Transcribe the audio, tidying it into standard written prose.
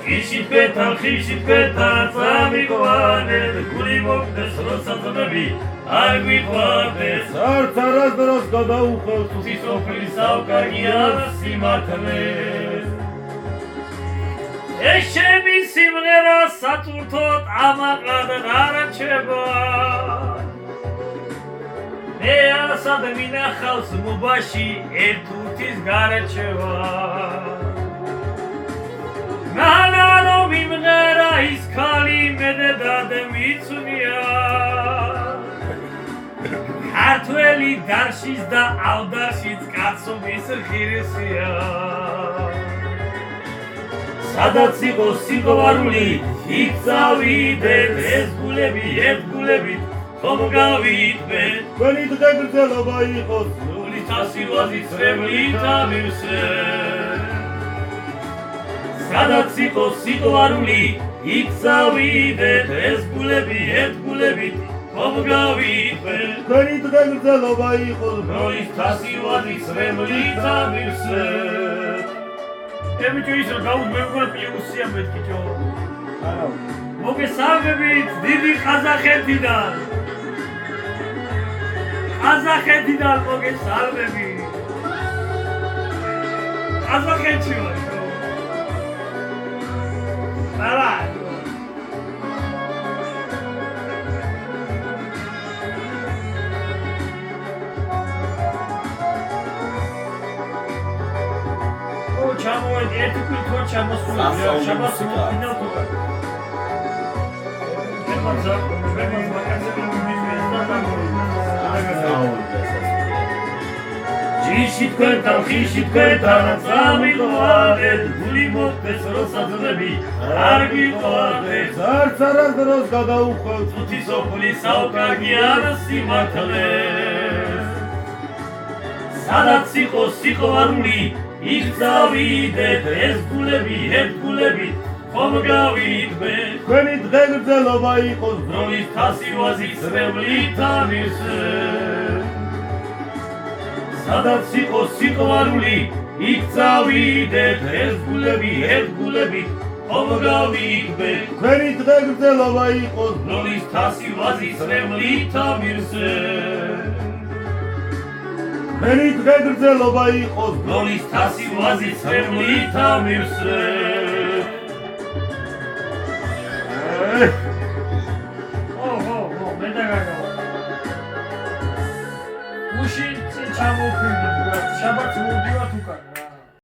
Ищет петал, замикванет, гули мокнес, росатонеби, агвикванет. Царца раз гадаухал, Сисопли саукагиана симатнет. Ეშემი სიმღერა საწურთოდ ამაყად არაჩება მე ასად მინახავს მუბაში ერთუთის გარჩევა ნანანო მიმღერა ის ქალი მედედად მიცუნია ქართველი დარშის და ავდარშიც კაცობის ღირსია სადაც იყოს სიყვარული, იქ წავიდეთ, ეს გულები, ერთ გულებით, ხომ გავიტბეთ. Თქვენი დღეგრძელობა იყოს, სრული თასილვაზის წრებლით ამივსვენ. სადაც იყოს სიყვარული, იქ წავიდეთ, ეს გულები, ერთ გულებით, ხომ გავიტბეთ. თქვენი დღეგრძელობა იყოს, სრული თასილვაზის წრებლით ამივსვენ. Ემიჯო ისო გაუძმებოა პლუსია მეთქიჯო. არა. მოგესალმებით დიდი ყაზახეთიდან. ყაზახეთიდან მოგესალმები. ყაზახეთში ვარ. არა. ჩამოვედი ერთი კითხვით ჩამოსული შაბათს მოფინალდება. ჯიში თქვენთან, ხიში თქვენთან, წამიყვანეთ, გული მოკდეს როსაძმები, არ გიყვანეთ. Царца раз გადაუხვალ, წუთი სოფლი საუკაგიან სიმართლეს. სადაც იყოს სიყვარული, იქ წავიდეთ, ეს გულები, ერთ გულებით, ხომ გავიტბეთ. თქვენი დღეგრძელობა იყოს, დროის თასილვაზის წრებლით ამივსვენ. სადაც იყოს სიყვარული, იქ წავიდეთ, ეს გულები, ერთ გულებით, ხომ გავიტბეთ. თქვენი დღეგრძელობა იყოს, დროის თასილვაზის წრებლით ამივსვენ. თქვენი დღეგრძელობა იყოს, დროის თასილვაზის წრებლით ამივსვენ. მე დაგაგავა. უშინ ჩამოვფრინდი, შაბათს